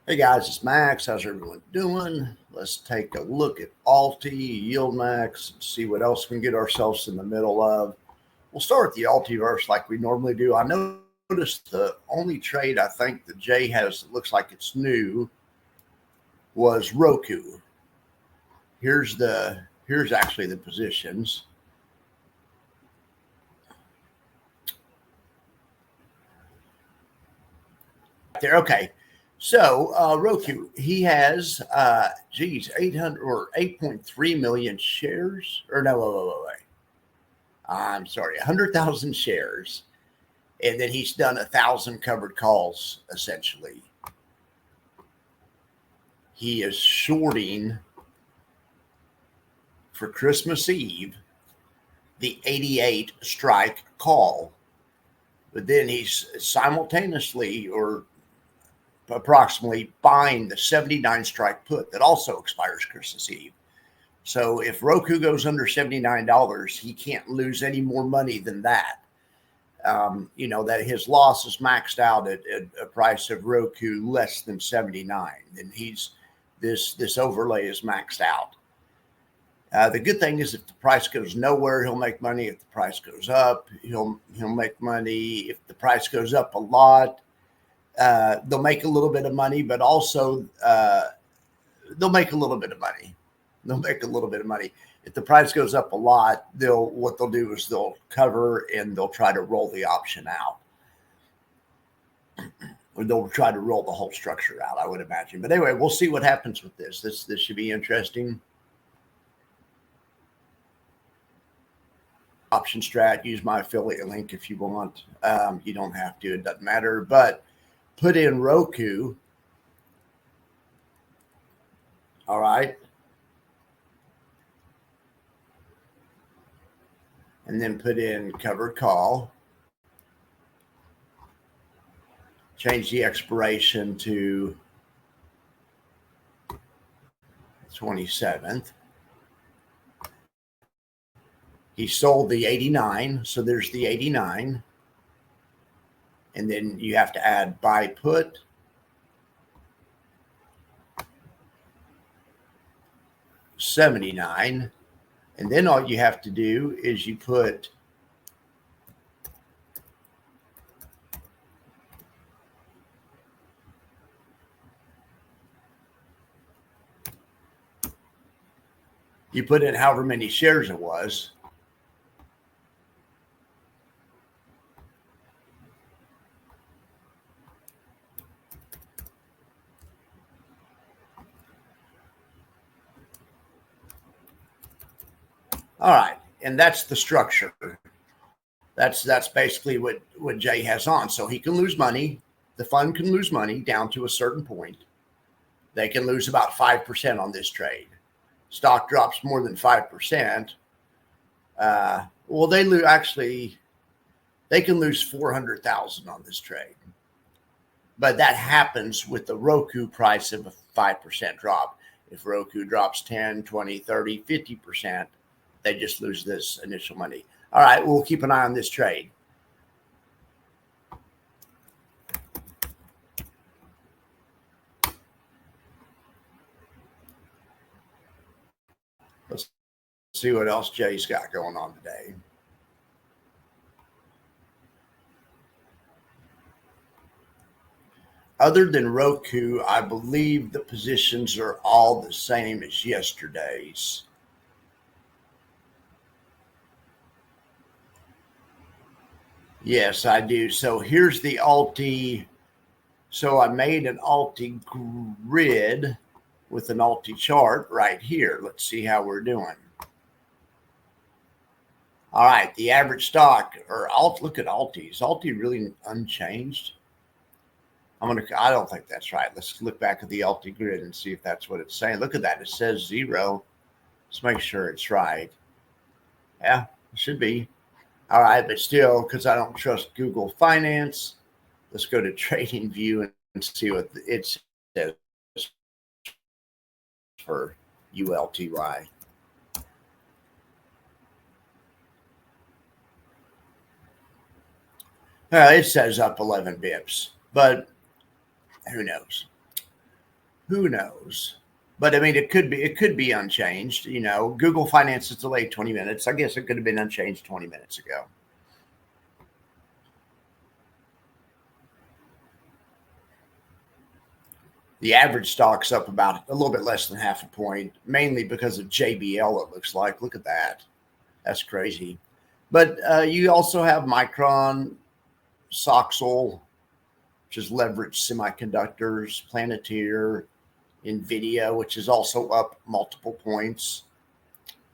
Hey guys, it's Max. How's everyone doing? Let's take a look at ULTY, YieldMax, and see what else we can get ourselves in the middle of. We'll start with the multiverse like we normally do. I noticed the only trade I think that Jay has that looks like it's new was Roku. Here's actually the positions. There, okay. So Roku, he has 800 or 8.3 million shares, or no, wait. I'm sorry, 100,000 shares, and then he's done 1,000 covered calls essentially. He is shorting for Christmas Eve the 88 strike call, but then he's simultaneously or approximately buying the 79 strike put that also expires Christmas Eve. So if Roku goes under $79, he can't lose any more money than that. That his loss is maxed out at a price of Roku less than 79. And this overlay is maxed out. The good thing is if the price goes nowhere, he'll make money. If the price goes up, he'll make money. If the price goes up a lot, they'll make a little bit of money, but also they'll make a little bit of money. If the price goes up a lot, what they'll do is they'll cover and they'll try to roll the option out. Or they'll try to roll the whole structure out, I would imagine. But anyway, we'll see what happens with this. This should be interesting. Option strat, use my affiliate link if you want. You don't have to, it doesn't matter. But put in Roku. All right. And then put in covered call. Change the expiration to 27th. He sold the 89, so there's the 89. And then you have to add buy put. $79. And then all you have to do is you put in however many shares it was. All right, and that's the structure. That's basically what Jay has on. So he can lose money. The fund can lose money down to a certain point. They can lose about 5% on this trade. Stock drops more than 5%. They can lose 400,000 on this trade. But that happens with the Roku price of a 5% drop. If Roku drops 10, 20, 30, 50%, they just lose this initial money. All right, we'll keep an eye on this trade. Let's see what else Jay's got going on today. Other than Roku, I believe the positions are all the same as yesterday's. Yes, I do. So here's the ULTY. So I made an ULTY grid with an ULTY chart right here. Let's see how we're doing. All right, the average stock or look at ULTY. Is ULTY really unchanged? I don't think that's right. Let's look back at the ULTY grid and see if that's what it's saying. Look at that. It says 0. Let's make sure it's right. Yeah, it should be. All right, but still, because I don't trust Google Finance, let's go to Trading View and see what it says for ULTY. It says up 11 bips, but who knows? Who knows? But I mean, it could be unchanged. Google Finance is delayed 20 minutes. I guess it could have been unchanged 20 minutes ago. The average stock's up about a little bit less than half a point, mainly because of JBL, it looks like. Look at that. That's crazy. But you also have Micron, Soxel, which is leveraged semiconductors, Planeteer, NVIDIA, which is also up multiple points.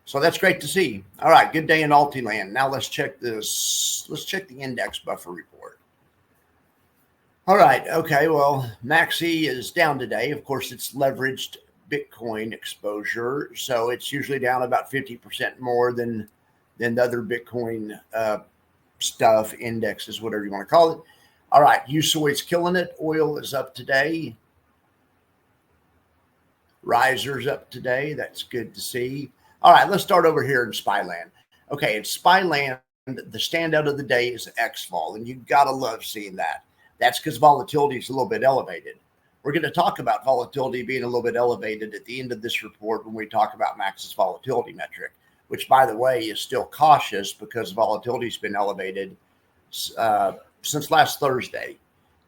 So that's great to see. All right, good day in Alti land. Now let's check this. Let's check the index buffer report. All right, okay, well, Maxi is down today. Of course, it's leveraged Bitcoin exposure, so it's usually down about 50% more than the other Bitcoin stuff, indexes, whatever you want to call it. All right, USOI's killing it. Oil is up today. Riser's up today. That's good to see. All right, let's start over here in Spyland. Okay, in Spyland, the standout of the day is XVol, and you've got to love seeing that. That's because volatility is a little bit elevated. We're going to talk about volatility being a little bit elevated at the end of this report when we talk about Max's volatility metric, which, by the way, is still cautious because volatility has been elevated since last Thursday.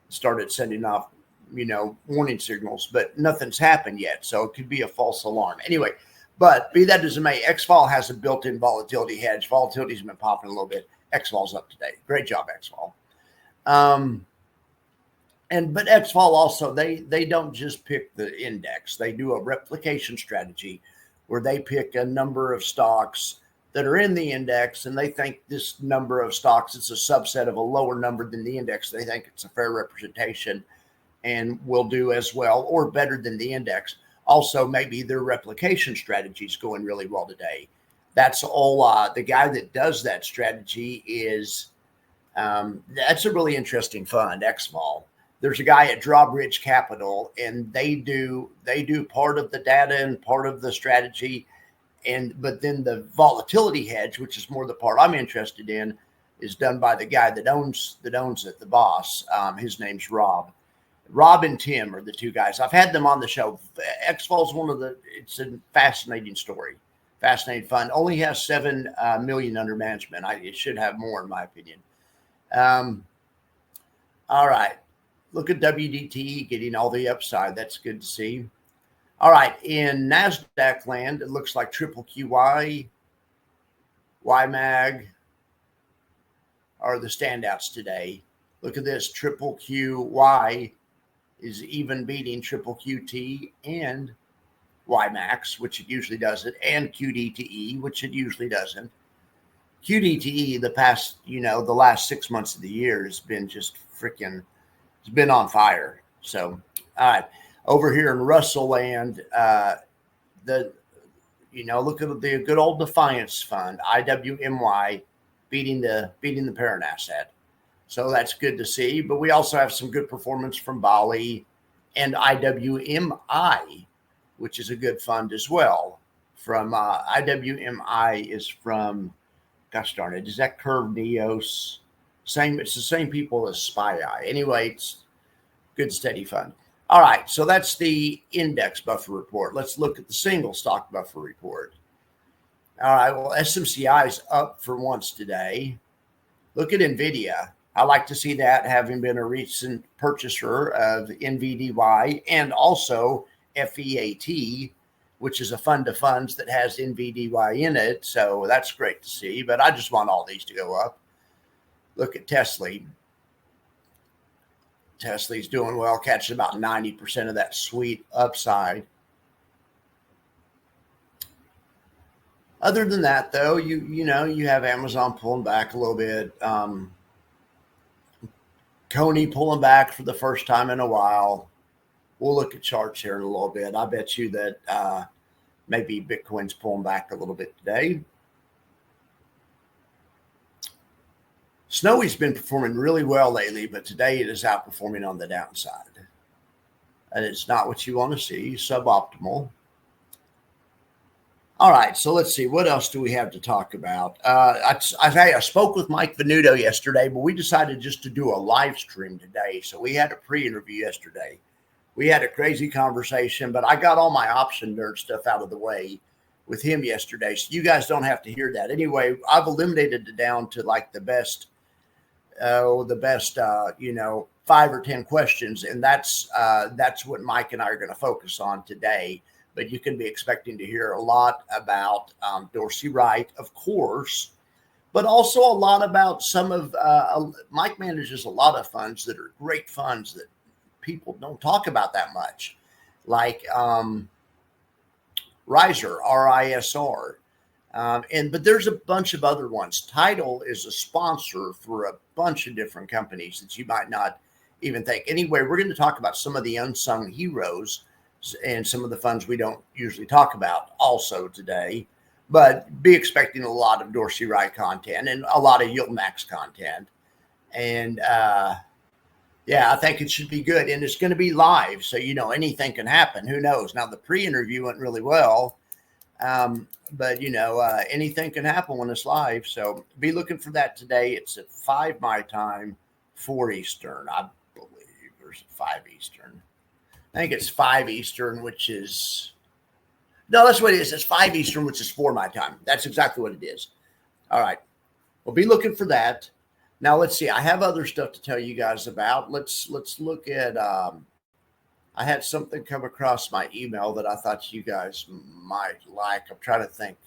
Started sending off, warning signals, but nothing's happened yet. So it could be a false alarm. Anyway, but be that as it may, XVol has a built-in volatility hedge. Volatility's been popping a little bit. XVol's up today. Great job, XVol. But XVol also, they don't just pick the index. They do a replication strategy where they pick a number of stocks that are in the index, and they think this number of stocks is a subset of a lower number than the index. They think it's a fair representation and will do as well or better than the index. Also, maybe their replication strategy is going really well today. That's all. The guy that does that strategy is, that's a really interesting fund, XVol. There's a guy at Drawbridge Capital, and they do part of the data and part of the strategy, but then the volatility hedge, which is more the part I'm interested in, is done by the guy that owns it, the boss. His name's Rob. Rob and Tim are the two guys. I've had them on the show. XVol's it's a fascinating story, fascinating fund. Only has 7 million under management. It should have more, in my opinion. All right. Look at WDT getting all the upside. That's good to see. All right. In NASDAQ land, it looks like Triple QY, YMAG are the standouts today. Look at this. Triple QY is even beating Triple QT and YMAX, which it usually doesn't, and QDTE, which it usually doesn't. QDTE, the last 6 months of the year has been just freaking, it's been on fire. So, all right, over here in Russell land, look at the good old Defiance Fund, IWMY, beating the parent asset. So that's good to see. But we also have some good performance from Bali and IWMI, which is a good fund as well. From IWMI is from, gosh darn it, is that Curve Neos? It's the same people as SPY. Anyway, it's good steady fund. All right, so that's the index buffer report. Let's look at the single stock buffer report. All right, well, SMCI is up for once today. Look at NVIDIA. I like to see that, having been a recent purchaser of NVDY and also FEAT, which is a fund of funds that has NVDY in it. So that's great to see, but I just want all these to go up. Look at Tesla. Tesla's doing well, catching about 90% of that sweet upside. Other than that, though, you have Amazon pulling back a little bit. Coney pulling back for the first time in a while. We'll look at charts here in a little bit. I bet you that maybe Bitcoin's pulling back a little bit today. Snowy's been performing really well lately, but today it is outperforming on the downside. And it's not what you want to see, suboptimal. All right, so let's see. What else do we have to talk about? I spoke with Mike Venuto yesterday, but we decided just to do a live stream today. So we had a pre-interview yesterday we had a crazy conversation, but I got all my option nerd stuff out of the way with him yesterday. So you guys don't have to hear that. Anyway, I've eliminated it down to like the best, 5 or 10 questions. And that's what Mike and I are going to focus on today. But you can be expecting to hear a lot about Dorsey Wright, of course, but also a lot about some of Mike manages a lot of funds that are great funds that people don't talk about that much, like Riser, RISR. But there's a bunch of other ones. Tidal is a sponsor for a bunch of different companies that you might not even think. Anyway, we're going to talk about some of the unsung heroes and some of the funds we don't usually talk about also today, but be expecting a lot of Dorsey Wright content and a lot of YieldMax content. And yeah, I think it should be good. And it's going to be live. So, anything can happen. Who knows? Now, the pre-interview went really well. But anything can happen when it's live. So be looking for that today. It's at 5 my time, 4 Eastern. I believe there's 5 Eastern. I think it's 5 Eastern, which is, no, that's what it is. It's 5 Eastern, which is 4 my time. That's exactly what it is. All right. Well, be looking for that. Now let's see. I have other stuff to tell you guys about. Let's look at, I had something come across my email that I thought you guys might like. I'm trying to think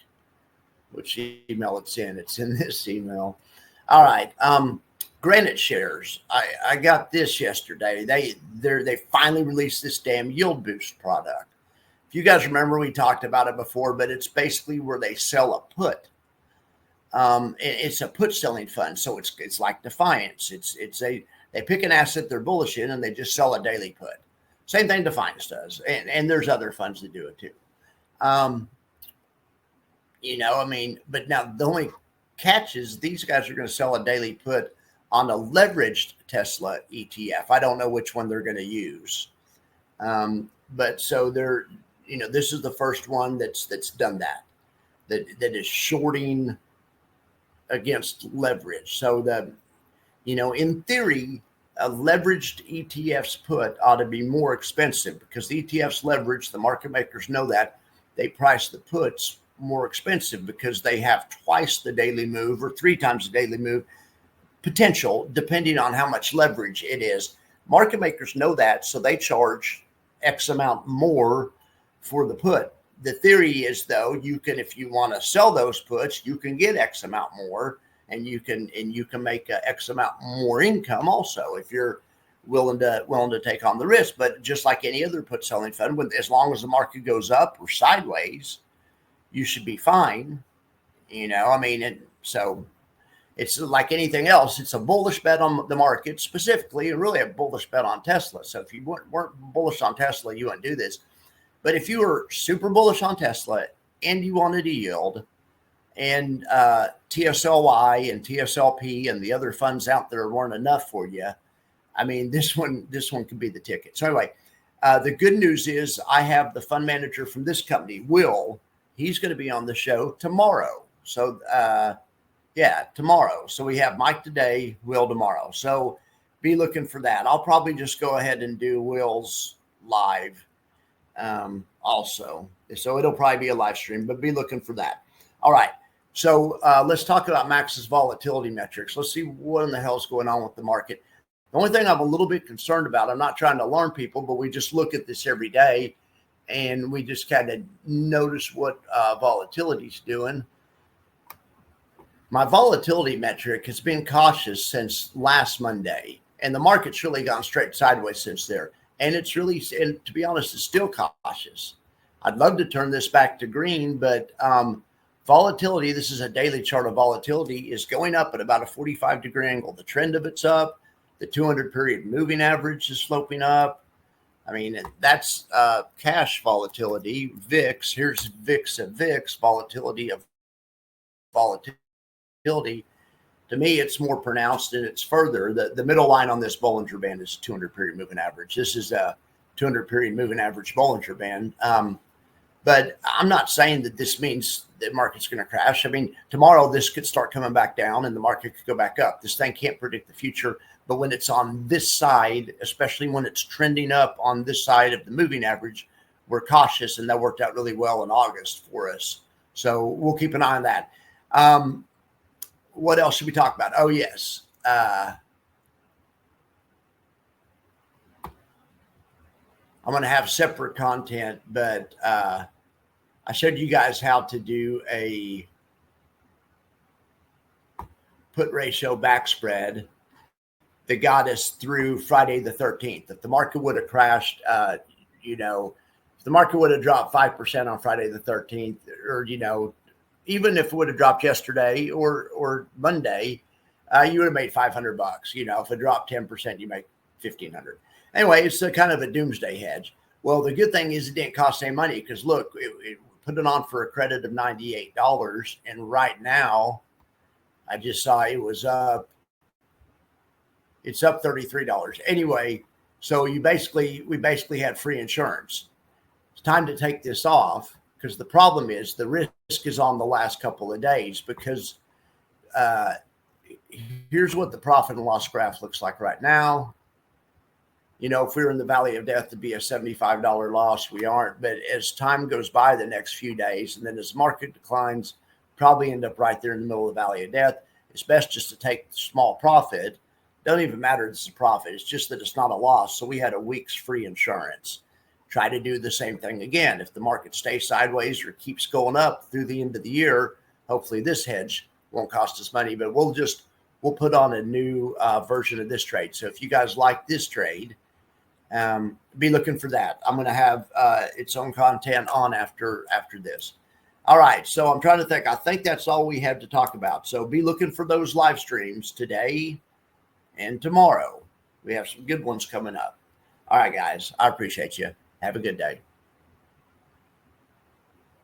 which email it's in. It's in this email. All right. Granite shares. I got this yesterday. They finally released this damn YieldBoost product. If you guys remember, we talked about it before, but it's basically where they sell a put. It's a put selling fund. So it's like Defiance. They pick an asset they're bullish in and they just sell a daily put. Same thing Defiance does. And there's other funds that do it too. But now the only catch is these guys are going to sell a daily put on a leveraged Tesla ETF. I don't know which one they're going to use. But so they're, this is the first one that's done that is shorting against leverage. So in theory, a leveraged ETF's put ought to be more expensive because the ETF's leverage, the market makers know that. They price the puts more expensive because they have twice the daily move or 3 times the daily move potential, depending on how much leverage it is. Market makers know that, so they charge X amount more for the put. The theory is, though, you can, if you want to sell those puts, you can get X amount more. And you can make X amount more income also if you're willing to take on the risk. But just like any other put selling fund, as long as the market goes up or sideways, you should be fine. And so it's like anything else. It's a bullish bet on the market specifically, and really a bullish bet on Tesla. So if you weren't bullish on Tesla, you wouldn't do this. But if you were super bullish on Tesla and you wanted to yield, and TSLY and TSLP and the other funds out there weren't enough for you, I mean, this one could be the ticket. So anyway, the good news is I have the fund manager from this company, Will. He's going to be on the show tomorrow. So tomorrow. So we have Mike today, Will tomorrow. So be looking for that. I'll probably just go ahead and do Will's live also. So it'll probably be a live stream, but be looking for that. All right. So let's talk about Max's volatility metrics. Let's see what in the hell is going on with the market. The only thing I'm a little bit concerned about, I'm not trying to alarm people, but we just look at this every day and we just kind of notice what volatility is doing. My volatility metric has been cautious since last Monday, and the market's really gone straight sideways since there. And it's really, and to be honest, it's still cautious. I'd love to turn this back to green, but volatility, this is a daily chart of volatility, is going up at about a 45-degree angle. The trend of it's up. The 200-period moving average is sloping up. I mean, that's cash volatility. VIX, here's VIX of VIX, volatility of volatility. To me, it's more pronounced and it's further. The middle line on this Bollinger Band is 200-period moving average. This is a 200-period moving average Bollinger Band. But I'm not saying that this means the market's going to crash. I mean, tomorrow this could start coming back down and the market could go back up. This thing can't predict the future, But when it's on this side, especially when it's trending up on this side of the moving average, we're cautious, and that worked out really well in August for us. So we'll keep an eye on that. What else should we talk about? Oh, yes. I'm going to have separate content, but I showed you guys how to do a put ratio back spread that got us through Friday the 13th. If the market would have crashed, if the market would have dropped 5% on Friday the 13th, or, even if it would have dropped yesterday or Monday, you would have made $500. If it dropped 10%, you make $1,500. Anyway, it's a kind of a doomsday hedge. Well, the good thing is it didn't cost any money, because look, it put it on for a credit of $98, and right now I just saw it was up. It's up $33. Anyway, so we basically had free insurance. It's time to take this off, because the problem is the risk is on the last couple of days, because here's what the profit and loss graph looks like right now. If we were in the valley of death, it'd be a $75 loss. We aren't. But as time goes by the next few days, and then as market declines, probably end up right there in the middle of the valley of death. It's best just to take small profit. Doesn't even matter if it's a profit. It's just that it's not a loss. So we had a week's free insurance. Try to do the same thing again. If the market stays sideways or keeps going up through the end of the year, hopefully this hedge won't cost us money, but we'll put on a new version of this trade. So if you guys like this trade, be looking for that. I'm going to have its own content on after this. All right. So I'm trying to think. I think that's all we have to talk about. So be looking for those live streams today and tomorrow. We have some good ones coming up. All right, guys. I appreciate you. Have a good day.